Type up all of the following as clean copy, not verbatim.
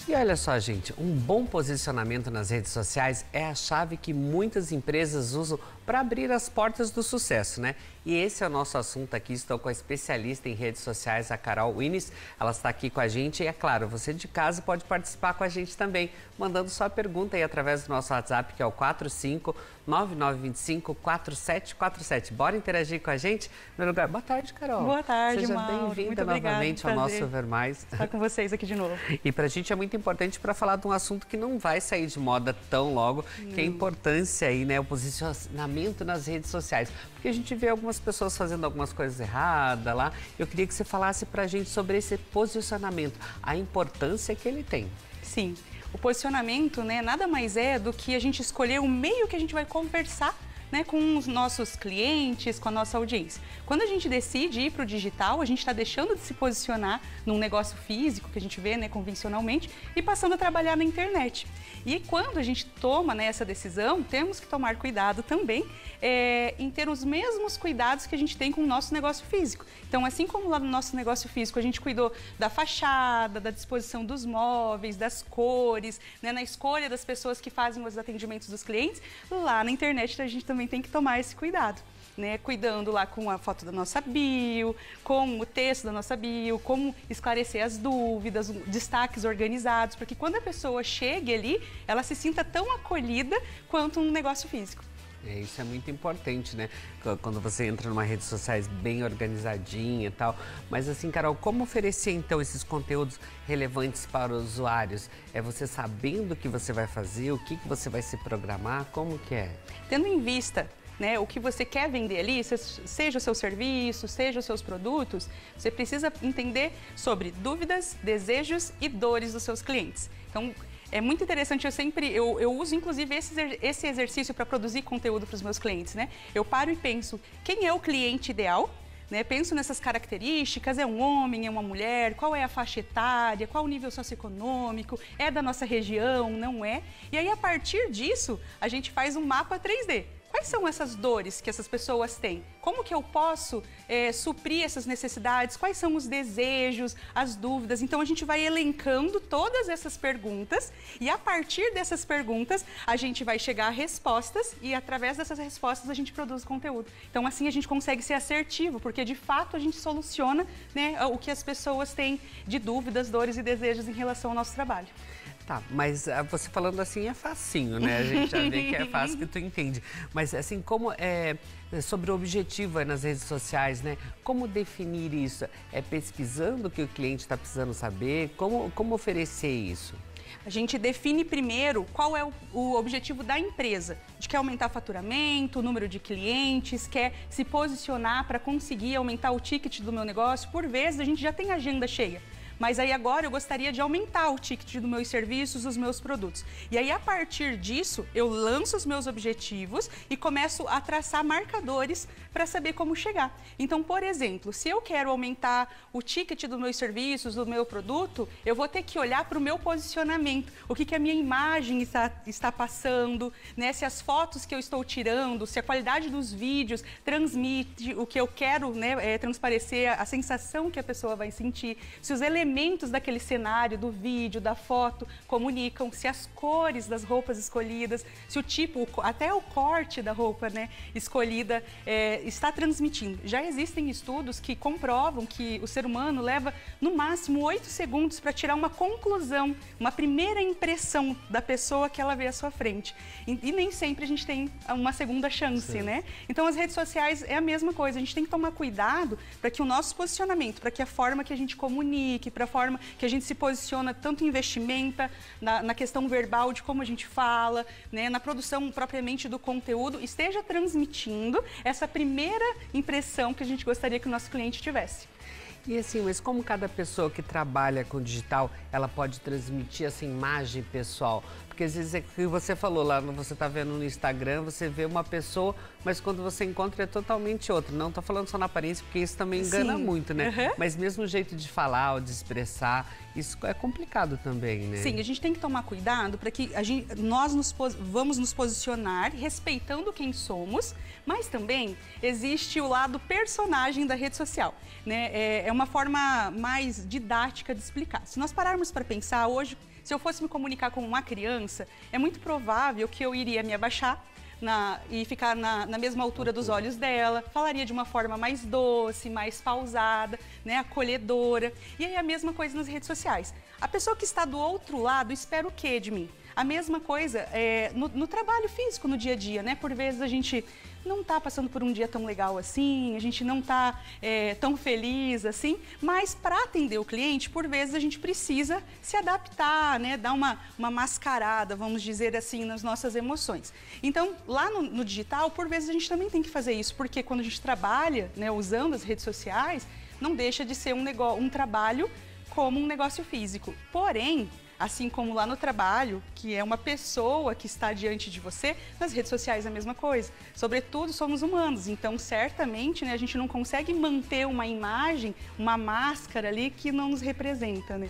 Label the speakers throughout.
Speaker 1: E olha só, gente, um bom posicionamento nas redes sociais é a chave que muitas empresas usam para abrir as portas do sucesso, né? E esse é o nosso assunto aqui. Estou com a especialista em redes sociais, a Carol Winnes. Ela está aqui com a gente e, é claro, você de casa pode participar com a gente também, mandando sua pergunta aí através do nosso WhatsApp, que é o 4599254747. Bora interagir com a gente? No lugar. Boa tarde, Carol.
Speaker 2: Boa tarde,
Speaker 1: Seja
Speaker 2: Mauro.
Speaker 1: bem-vinda novamente ao nosso Ver Mais.
Speaker 2: Estar com vocês aqui de novo.
Speaker 1: E para a gente é muito importante para falar de um assunto que não vai sair de moda tão logo, que é a importância aí, né, o posicionamento nas redes sociais. Porque a gente vê algumas pessoas fazendo algumas coisas erradas lá. Eu queria que você falasse para a gente sobre esse posicionamento, a importância que ele tem.
Speaker 2: Sim, o posicionamento, né, nada mais é do que a gente escolher o meio que a gente vai conversar, né, com os nossos clientes, com a nossa audiência. Quando a gente decide ir para o digital, a gente está deixando de se posicionar num negócio físico que a gente vê, né, convencionalmente, e passando a trabalhar na internet. E quando a gente toma, né, essa decisão, temos que tomar cuidado também em ter os mesmos cuidados que a gente tem com o nosso negócio físico. Então, assim como lá no nosso negócio físico a gente cuidou da fachada, da disposição dos móveis, das cores, né, na escolha das pessoas que fazem os atendimentos dos clientes, lá na internet a gente também tem que tomar esse cuidado, né? Cuidando lá com a foto da nossa bio, com o texto da nossa bio, como esclarecer as dúvidas, destaques organizados, para que quando a pessoa chegue ali, ela se sinta tão acolhida quanto um negócio físico.
Speaker 1: Isso é muito importante, né? Quando você entra numa rede sociais bem organizadinha e tal. Mas assim, Carol, como oferecer então esses conteúdos relevantes para os usuários? É você sabendo o que você vai fazer, o que você vai se programar, como que é?
Speaker 2: Tendo em vista, né, o que você quer vender ali, seja o seu serviço, seja os seus produtos, você precisa entender sobre dúvidas, desejos e dores dos seus clientes. Então, é muito interessante, eu uso inclusive esse exercício para produzir conteúdo para os meus clientes, né? Eu paro e penso, quem é o cliente ideal? Né? Penso nessas características, é um homem, é uma mulher, qual é a faixa etária, qual o nível socioeconômico, é da nossa região, não é? E aí, a partir disso, a gente faz um mapa 3D. Quais são essas dores que essas pessoas têm? Como que eu posso suprir essas necessidades? Quais são os desejos, as dúvidas? Então, a gente vai elencando todas essas perguntas e, a partir dessas perguntas, a gente vai chegar a respostas e, através dessas respostas, a gente produz conteúdo. Então, assim, a gente consegue ser assertivo, porque, de fato, a gente soluciona, né, o que as pessoas têm de dúvidas, dores e desejos em relação ao nosso trabalho.
Speaker 1: Tá, mas você falando assim é facinho, né? A gente já vê que é fácil, que tu entende. Mas assim, como sobre o objetivo nas redes sociais, né? Como definir isso? É pesquisando o que o cliente está precisando saber? Como oferecer isso?
Speaker 2: A gente define primeiro qual é o objetivo da empresa. A gente quer aumentar faturamento, o número de clientes, quer se posicionar para conseguir aumentar o ticket do meu negócio. Por vezes, a gente já tem agenda cheia. Mas aí agora eu gostaria de aumentar o ticket dos meus serviços, dos meus produtos. E aí, a partir disso, eu lanço os meus objetivos e começo a traçar marcadores para saber como chegar. Então, por exemplo, se eu quero aumentar o ticket dos meus serviços, do meu produto, eu vou ter que olhar para o meu posicionamento, o que a minha imagem está passando, né? Se as fotos que eu estou tirando, se a qualidade dos vídeos transmite o que eu quero, né, transparecer, a sensação que a pessoa vai sentir, se os elementos daquele cenário, do vídeo, da foto, comunicam, se as cores das roupas escolhidas, se o tipo, até o corte da roupa, né, escolhida está transmitindo. Já existem estudos que comprovam que o ser humano leva, no máximo, 8 segundos para tirar uma conclusão, uma primeira impressão da pessoa que ela vê à sua frente. E nem sempre a gente tem uma segunda chance, sim, né? Então, as redes sociais é a mesma coisa. A gente tem que tomar cuidado para que o nosso posicionamento, para que a forma que a gente comunique, para a forma que a gente se posiciona, tanto em vestimenta, na questão verbal de como a gente fala, né, na produção propriamente do conteúdo, esteja transmitindo essa primeira impressão que a gente gostaria que o nosso cliente tivesse.
Speaker 1: E assim, mas como cada pessoa que trabalha com digital, ela pode transmitir essa imagem pessoal? Porque às vezes é que você falou lá, você está vendo no Instagram, você vê uma pessoa, mas quando você encontra é totalmente outra. Não estou falando só na aparência, porque isso também engana muito, né? Uhum. Mas mesmo o jeito de falar ou de expressar, isso é complicado também, né?
Speaker 2: Sim, a gente tem que tomar cuidado para que nós vamos nos posicionar respeitando quem somos, mas também existe o lado personagem da rede social, né? É uma forma mais didática de explicar. Se nós pararmos para pensar hoje, Se eu fosse me comunicar com uma criança, é muito provável que eu iria me abaixar e ficar na mesma altura dos olhos dela, falaria de uma forma mais doce, mais pausada, né, acolhedora. E aí a mesma coisa nas redes sociais. A pessoa que está do outro lado espera o quê de mim? A mesma coisa no trabalho físico, no dia a dia, né? Por vezes a gente não está passando por um dia tão legal assim, a gente não está tão feliz assim, mas para atender o cliente, por vezes a gente precisa se adaptar, né? Dar uma mascarada, vamos dizer assim, nas nossas emoções. Então, lá no digital, por vezes a gente também tem que fazer isso, porque quando a gente trabalha, né, usando as redes sociais, não deixa de ser um trabalho como um negócio físico. Porém, assim como lá no trabalho, que é uma pessoa que está diante de você, nas redes sociais é a mesma coisa. Sobretudo, somos humanos, então certamente, né, a gente não consegue manter uma imagem, uma máscara ali que não nos representa, né?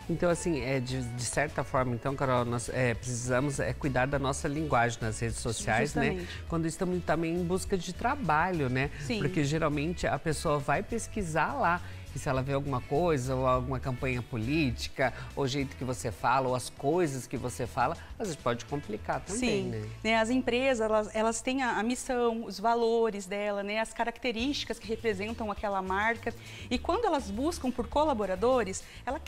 Speaker 1: Então, assim, de certa forma, então, Carol, nós precisamos cuidar da nossa linguagem nas redes sociais, justamente, né? Quando estamos também em busca de trabalho, né?
Speaker 2: Sim.
Speaker 1: Porque geralmente a pessoa vai pesquisar lá. E se ela vê alguma coisa, ou alguma campanha política, ou o jeito que você fala, ou as coisas que você fala, às vezes pode complicar também,
Speaker 2: sim,
Speaker 1: né?
Speaker 2: As empresas, elas têm a missão, os valores dela, né? As características que representam aquela marca. E quando elas buscam por colaboradores,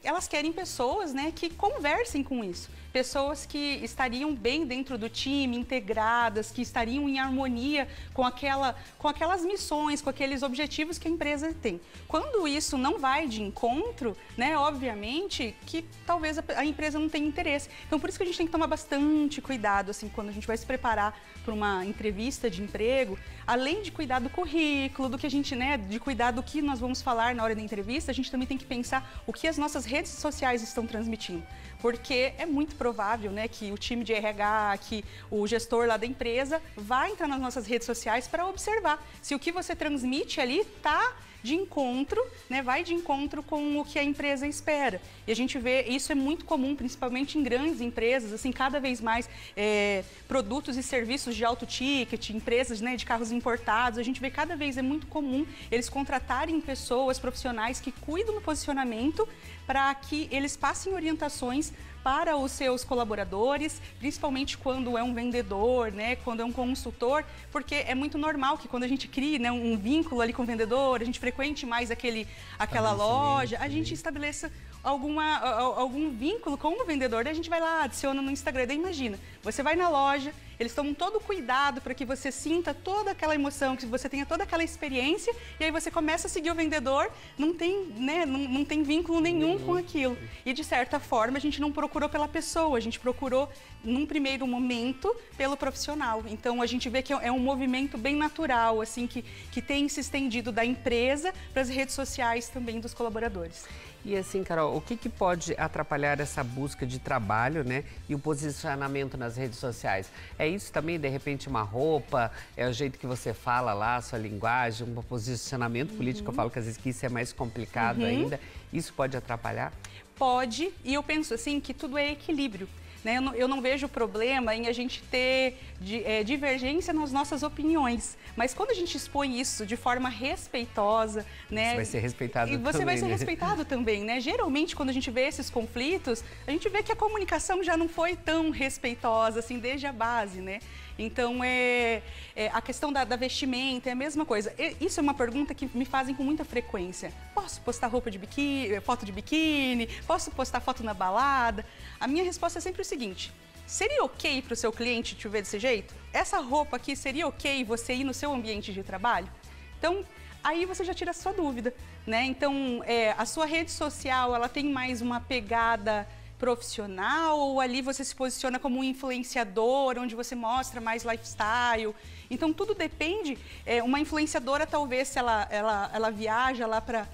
Speaker 2: elas querem pessoas, né, que conversem com isso. Pessoas que estariam bem dentro do time, integradas, que estariam em harmonia com aquelas missões, com aqueles objetivos que a empresa tem. Quando isso não vai de encontro, né, obviamente que talvez a empresa não tenha interesse. Então, por isso que a gente tem que tomar bastante cuidado, assim, quando a gente vai se preparar para uma entrevista de emprego, além de cuidar do currículo, do que a gente, né, de cuidar do que nós vamos falar na hora da entrevista, a gente também tem que pensar o que as nossas redes sociais estão transmitindo. Porque é muito provável, né, que o time de RH, que o gestor lá da empresa vai entrar nas nossas redes sociais para observar se o que você transmite ali está de encontro, né, vai de encontro com o que a empresa espera. E a gente vê, isso é muito comum, principalmente em grandes empresas, assim, cada vez mais produtos e serviços de alto ticket, empresas, né, de carros importados, a gente vê cada vez é muito comum eles contratarem pessoas, profissionais que cuidam do posicionamento para que eles passem orientações para os seus colaboradores, principalmente quando é um vendedor, né, quando é um consultor, porque é muito normal que quando a gente cria, né, um vínculo ali com o vendedor, a gente frequente mais aquela loja, a gente estabeleça algum vínculo com o vendedor, daí a gente vai lá, adiciona no Instagram, daí imagina, você vai na loja, eles tomam todo o cuidado para que você sinta toda aquela emoção, que você tenha toda aquela experiência, e aí você começa a seguir o vendedor, não tem, né, não tem vínculo nenhum com aquilo. E de certa forma a gente não procurou pela pessoa, a gente procurou num primeiro momento pelo profissional. Então a gente vê que é um movimento bem natural, assim, que tem se estendido da empresa para as redes sociais também dos colaboradores.
Speaker 1: E assim, Carol, o que pode atrapalhar essa busca de trabalho, né, e o posicionamento nas redes sociais? É isso também, de repente, uma roupa, é o jeito que você fala lá, a sua linguagem, um posicionamento político, eu falo que às vezes que isso é mais complicado ainda. Isso pode atrapalhar?
Speaker 2: Pode, e eu penso assim que tudo é equilíbrio. Né? Eu não vejo problema em a gente ter divergência nas nossas opiniões, mas quando a gente expõe isso de forma respeitosa, né?
Speaker 1: Você vai ser respeitado também.
Speaker 2: E você vai ser respeitado também, né? Geralmente, quando a gente vê esses conflitos, a gente vê que a comunicação já não foi tão respeitosa, assim, desde a base, né? Então, a questão da vestimenta é a mesma coisa. Isso é uma pergunta que me fazem com muita frequência. Posso postar foto de biquíni? Posso postar foto na balada? A minha resposta é sempre o seguinte: seria ok para o seu cliente te ver desse jeito? Essa roupa aqui seria ok você ir no seu ambiente de trabalho? Então, aí você já tira a sua dúvida, né? Então, a sua rede social, ela tem mais uma pegada profissional, ou ali você se posiciona como um influenciador, onde você mostra mais lifestyle? Então, tudo depende. Uma influenciadora, talvez, se ela viaja lá para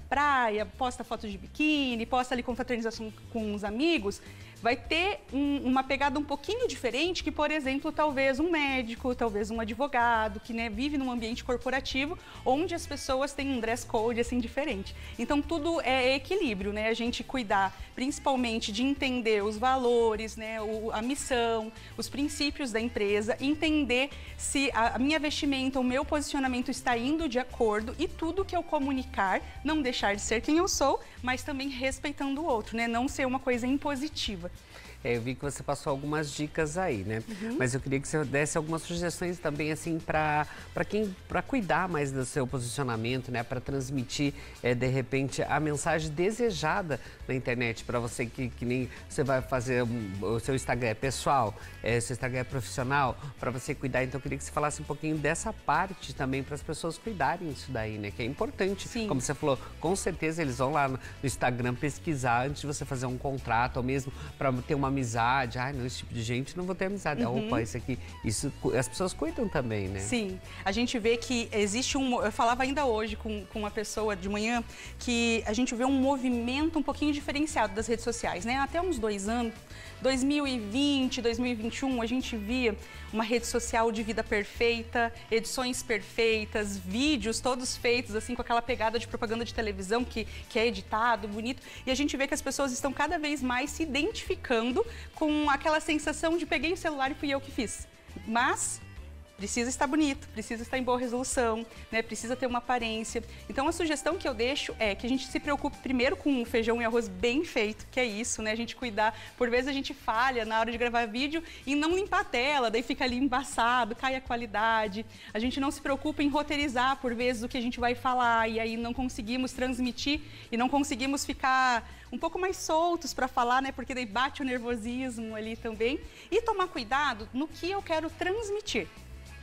Speaker 2: praia, posta fotos de biquíni, posta ali confraternização com os amigos, vai ter uma pegada um pouquinho diferente que, por exemplo, talvez um médico, talvez um advogado, que, né, vive num ambiente corporativo, onde as pessoas têm um dress code assim diferente. Então, tudo é equilíbrio, né? A gente cuidar principalmente de entender os valores, né, a missão, os princípios da empresa, entender se a minha vestimenta, o meu posicionamento está indo de acordo, e tudo que eu comunicar, não deixar de ser quem eu sou, mas também respeitando o outro, né? Não ser uma coisa impositiva.
Speaker 1: Eu vi que você passou algumas dicas aí, né? Mas eu queria que você desse algumas sugestões também, assim, para cuidar mais do seu posicionamento, né? Para transmitir, de repente, a mensagem desejada na internet para você que nem você vai fazer o seu Instagram pessoal, seu Instagram é profissional, para você cuidar. Então, eu queria que você falasse um pouquinho dessa parte também para as pessoas cuidarem disso daí, né? Que é importante.
Speaker 2: Sim.
Speaker 1: Como você falou, com certeza eles vão lá no Instagram pesquisar antes de você fazer um contrato ou mesmo para ter uma amizade. Ai, não, esse tipo de gente não vou ter amizade. Opa, isso aqui, isso as pessoas cuidam também, né?
Speaker 2: Sim, a gente vê que existe eu falava ainda hoje com uma pessoa de manhã, que a gente vê um movimento um pouquinho diferenciado das redes sociais, né? Até uns 2 anos, 2020, 2021, a gente via uma rede social de vida perfeita, edições perfeitas, vídeos todos feitos assim com aquela pegada de propaganda de televisão que é editado, bonito. E a gente vê que as pessoas estão cada vez mais se identificando com aquela sensação de peguei o celular e fui eu que fiz. Mas precisa estar bonito, precisa estar em boa resolução, né? Precisa ter uma aparência. Então, a sugestão que eu deixo é que a gente se preocupe primeiro com o feijão e arroz bem feito, que é isso, né? A gente cuidar. Por vezes a gente falha na hora de gravar vídeo e não limpar a tela, daí fica ali embaçado, cai a qualidade. A gente não se preocupa em roteirizar, por vezes, o que a gente vai falar e aí não conseguimos transmitir e não conseguimos ficar um pouco mais soltos para falar, né? Porque daí bate o nervosismo ali também. E tomar cuidado no que eu quero transmitir.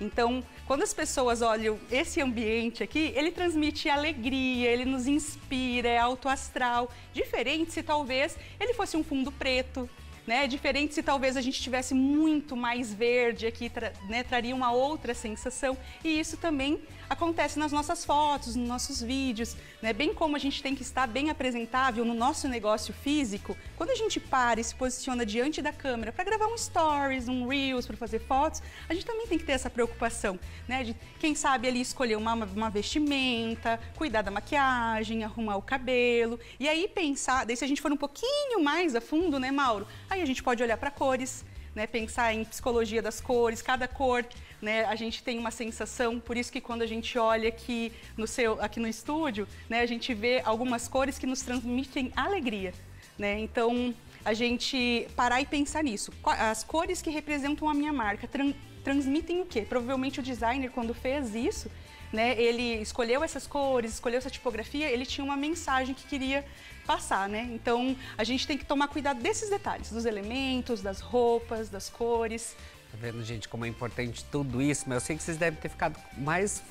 Speaker 2: Então, quando as pessoas olham esse ambiente aqui, ele transmite alegria, ele nos inspira, é alto astral. Diferente se talvez ele fosse um fundo preto, né? Diferente se talvez a gente tivesse muito mais verde aqui, né? Traria uma outra sensação. E isso também acontece nas nossas fotos, nos nossos vídeos, né? Bem como a gente tem que estar bem apresentável no nosso negócio físico, quando a gente para e se posiciona diante da câmera para gravar um stories, um reels, para fazer fotos, a gente também tem que ter essa preocupação, né? De, quem sabe, ali escolher uma vestimenta, cuidar da maquiagem, arrumar o cabelo, e aí pensar, daí se a gente for um pouquinho mais a fundo, né, Mauro? Aí a gente pode olhar para cores, né, pensar em psicologia das cores, cada cor, né, a gente tem uma sensação, por isso que quando a gente olha aqui no estúdio, né, a gente vê algumas cores que nos transmitem alegria, né? Então, a gente parar e pensar nisso. As cores que representam a minha marca transmitem o quê? Provavelmente o designer, quando fez isso, né, ele escolheu essas cores, escolheu essa tipografia, ele tinha uma mensagem que queria passar, né? Então, a gente tem que tomar cuidado desses detalhes, dos elementos, das roupas, das cores.
Speaker 1: Tá vendo, gente, como é importante tudo isso, mas eu sei que vocês devem ter ficado mais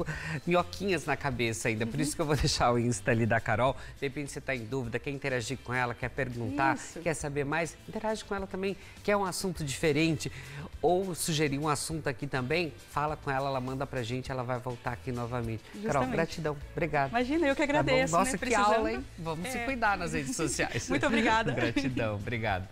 Speaker 1: minhoquinhas na cabeça ainda, por isso que eu vou deixar o Insta ali da Carol. De repente você tá em dúvida, quer interagir com ela, quer perguntar, quer saber mais, interage com ela também, quer um assunto diferente ou sugerir um assunto aqui também, fala com ela, ela manda pra gente, ela vai voltar aqui novamente.
Speaker 2: Justamente.
Speaker 1: Carol, gratidão, obrigado.
Speaker 2: Imagina, eu que agradeço.
Speaker 1: Tá bom? Nossa,
Speaker 2: né?
Speaker 1: que aula, hein? Vamos se cuidar nas redes sociais.
Speaker 2: Muito obrigada.
Speaker 1: Gratidão, obrigado.